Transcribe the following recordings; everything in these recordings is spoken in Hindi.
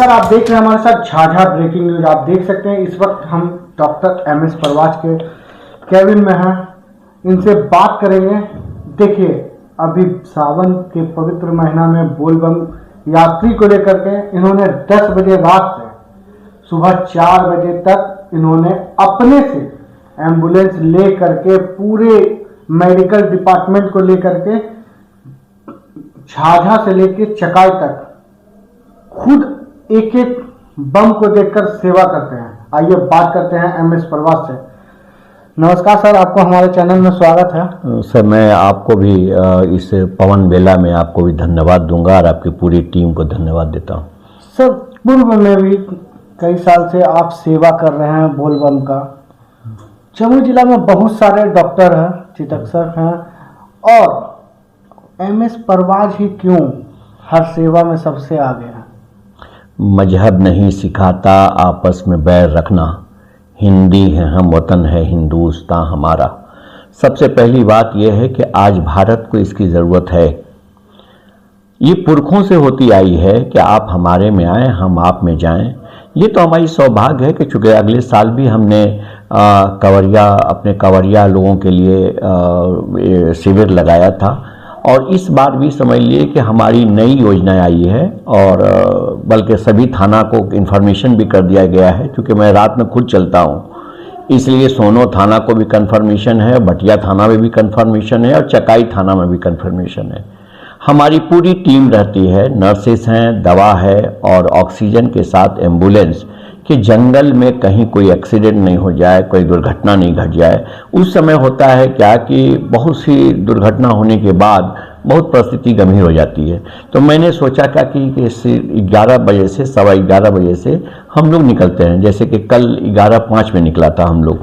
नमस्कार, आप देख रहे हैं हमारे साथ झाझा ब्रेकिंग न्यूज। आप देख सकते हैं इस वक्त हम डॉक्टर MS परवाज के कैबिन में हैं, इनसे बात करेंगे। देखिए, अभी सावन के पवित्र महीना में बोलबम यात्री को लेकर के इन्होंने 10 बजे रात से सुबह 4 बजे तक इन्होंने अपने से एम्बुलेंस ले करके पूरे मेडिकल डिपार्टमेंट को लेकर के झाझा से लेकर चकाई तक खुद एक एक बम को देखकर सेवा करते हैं। आइए बात करते हैं MS परवाज से। नमस्कार सर, आपको हमारे चैनल में स्वागत है। सर, मैं आपको भी इस पवन बेला में आपको भी धन्यवाद दूंगा और आपकी पूरी टीम को धन्यवाद देता हूं। सर, पूर्व में भी कई साल से आप सेवा कर रहे हैं बोलबम का। जमुई जिला में बहुत सारे डॉक्टर हैं, चिकित्सक हैं, और MS परवाज ही क्यों हर सेवा में सबसे आगे हैं? मजहब नहीं सिखाता आपस में बैर रखना, हिंदी है हम, वतन है हिंदुस्तान हमारा। सबसे पहली बात यह है कि आज भारत को इसकी ज़रूरत है। ये पुरखों से होती आई है कि आप हमारे में आएँ, हम आप में जाएं। ये तो हमारी सौभाग्य है कि चूँकि अगले साल भी हमने अपने कंवरिया लोगों के लिए शिविर लगाया था, और इस बार भी समझ लिए कि हमारी नई योजना आई है, और बल्कि सभी थाना को इन्फॉर्मेशन भी कर दिया गया है। क्योंकि मैं रात में खुद चलता हूँ, इसलिए सोनो थाना को भी कन्फर्मेशन है, भटिया थाना में भी कन्फर्मेशन है, और चकाई थाना में भी कन्फर्मेशन है। हमारी पूरी टीम रहती है, नर्सेस हैं, दवा है, और ऑक्सीजन के साथ एम्बुलेंस, कि जंगल में कहीं कोई एक्सीडेंट नहीं हो जाए, कोई दुर्घटना नहीं घट जाए। उस समय होता है क्या कि बहुत सी दुर्घटना होने के बाद बहुत परिस्थिति गंभीर हो जाती है। तो मैंने सोचा क्या कि 11 बजे से 11:15 बजे से हम लोग निकलते हैं। जैसे कि कल 11:05 में निकला था हम लोग,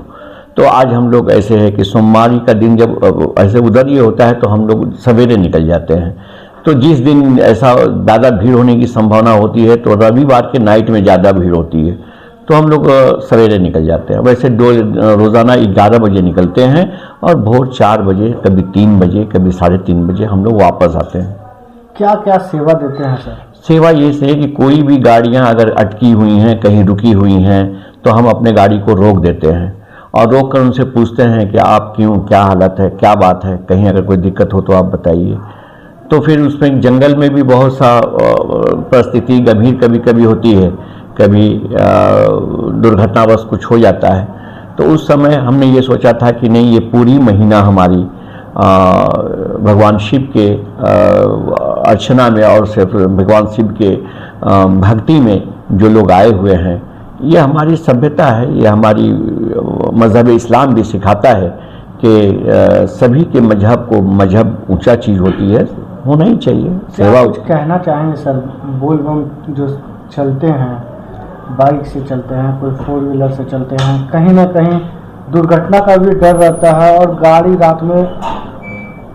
तो आज हम लोग ऐसे है कि सोमवारी का दिन जब ऐसे उधर ये होता है तो हम लोग सवेरे निकल जाते हैं। तो जिस दिन ऐसा ज़्यादा भीड़ होने की संभावना होती है तो रविवार के नाइट में ज़्यादा भीड़ होती है, तो हम लोग सवेरे निकल जाते हैं। वैसे रोज़ाना 11 बजे निकलते हैं और भोर 4 बजे, कभी 3 बजे, कभी 3:30 बजे हम लोग वापस आते हैं। क्या क्या सेवा देते हैं सर? सेवा ये है कि कोई भी गाड़ियां अगर अटकी हुई हैं, कहीं रुकी हुई हैं, तो हम अपने गाड़ी को रोक देते हैं और रोक कर उनसे पूछते हैं कि आप क्यों, क्या हालत है, क्या बात है, कहीं अगर कोई दिक्कत हो तो आप बताइए। तो फिर उसमें जंगल में भी बहुत सा परिस्थिति गंभीर कभी कभी होती है, कभी दुर्घटनावश कुछ हो जाता है। तो उस समय हमने ये सोचा था कि नहीं, ये पूरी महीना हमारी भगवान शिव के अर्चना में और सिर्फ भगवान शिव के भक्ति में जो लोग आए हुए हैं, ये हमारी सभ्यता है, ये हमारी मज़हब इस्लाम भी सिखाता है कि सभी के मजहब ऊंचा चीज़ होती है, होना ही चाहिए। सेवा कुछ कहना चाहेंगे सर? बोलबम जो चलते हैं, बाइक से चलते हैं, कोई 4 व्हीलर से चलते हैं, कहीं ना कहीं दुर्घटना का भी डर रहता है और गाड़ी रात में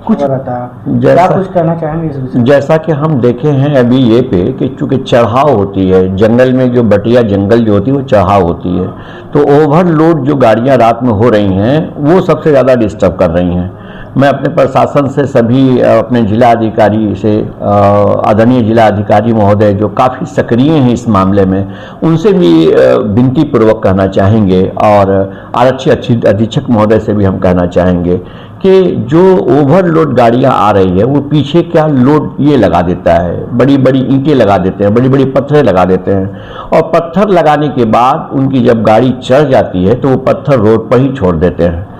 कुछ रहता है। क्या कुछ कहना चाहेंगे इस विषय? जैसा कि हम देखे हैं अभी ये पे कि चूँकि चढ़ाव होती है जंगल में, जो बटिया जंगल जो होती है वो चढ़ाव होती है, तो ओवरलोड जो गाड़ियां रात में हो रही हैं वो सबसे ज़्यादा डिस्टर्ब कर रही हैं। मैं अपने प्रशासन से, सभी अपने जिला अधिकारी से, आदरणीय जिला अधिकारी महोदय जो काफ़ी सक्रिय हैं इस मामले में, उनसे भी विनती पूर्वक कहना चाहेंगे, और आरक्षी अधीक्षक महोदय से भी हम कहना चाहेंगे कि जो ओवरलोड गाड़ियां आ रही है वो पीछे क्या लोड ये लगा देता है, बड़ी बड़ी ईंटें लगा देते हैं, बड़ी बड़ी पत्थर लगा देते हैं, और पत्थर लगाने के बाद उनकी जब गाड़ी चढ़ जाती है तो वो पत्थर रोड पर ही छोड़ देते हैं।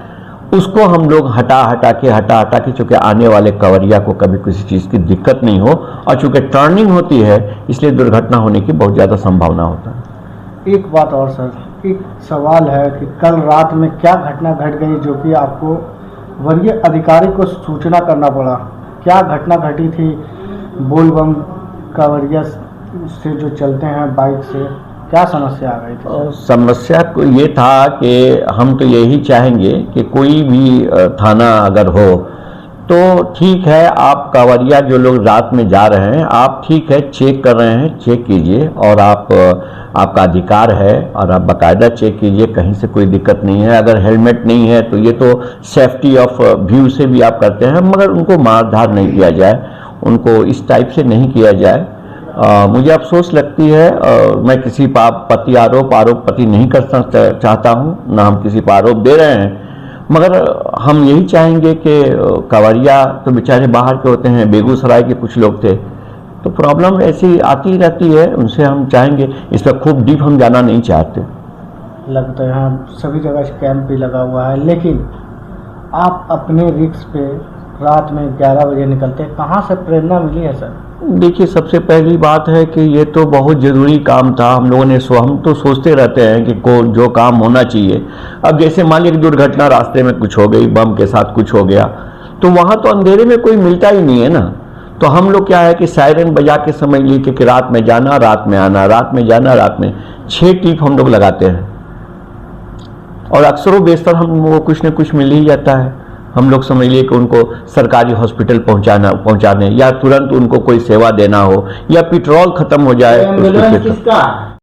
उसको हम लोग हटा के चूँकि आने वाले कंवरिया को कभी किसी चीज़ की दिक्कत नहीं हो, और चूँकि टर्निंग होती है इसलिए दुर्घटना होने की बहुत ज़्यादा संभावना होता है। एक बात और सर, एक सवाल है कि कल रात में क्या घटना घट गई जो कि आपको वरीय अधिकारी को सूचना करना पड़ा? क्या घटना घटी थी बोलबम कंवरिया से जो चलते हैं बाइक से, क्या समस्या आ गई थी? समस्या को ये था कि हम तो यही चाहेंगे कि कोई भी थाना अगर हो तो ठीक है, आप कांवरिया जो लोग रात में जा रहे हैं, आप ठीक है चेक कर रहे हैं, चेक कीजिए, और आपका अधिकार है और आप बाकायदा चेक कीजिए, कहीं से कोई दिक्कत नहीं है। अगर हेलमेट नहीं है तो ये तो सेफ्टी ऑफ व्यू से भी आप करते हैं, मगर उनको मारधार नहीं किया जाए, उनको इस टाइप से नहीं किया जाए। मुझे अफसोस लगती है, मैं किसी पति आरोपपति नहीं कर चाहता हूँ, ना हम किसी पर आरोप दे रहे हैं, मगर हम यही चाहेंगे कि कंवरिया तो बेचारे बाहर के होते हैं, बेगूसराय के कुछ लोग थे, तो प्रॉब्लम ऐसी आती रहती है, उनसे हम चाहेंगे, इस पर खूब डीप हम जाना नहीं चाहते। लगता है यहाँ सभी जगह कैंप भी लगा हुआ है, लेकिन आप अपने रिस्क पे रात में 11 बजे निकलते हैं, कहाँ से प्रेरणा मिली है सर? देखिए, सबसे पहली बात है कि ये तो बहुत ज़रूरी काम था, हम लोगों ने हम तो सोचते रहते हैं कि जो काम होना चाहिए। अब जैसे मान लीजिए दुर्घटना रास्ते में कुछ हो गई, बम के साथ कुछ हो गया, तो वहाँ तो अंधेरे में कोई मिलता ही नहीं है ना, तो हम लोग क्या है कि सायरन बजा के समझ लीजिए कि रात में जाना, रात में आना, रात में जाना, रात में 6 टीप हम लोग लगाते हैं, और अक्सर बेशतर हम वो कुछ न कुछ मिल ही जाता है। हम लोग समझ लिए कि उनको सरकारी हॉस्पिटल पहुंचाने या तुरंत उनको कोई सेवा देना हो, या पेट्रोल खत्म हो जाए, एम्बुलेंस किसका?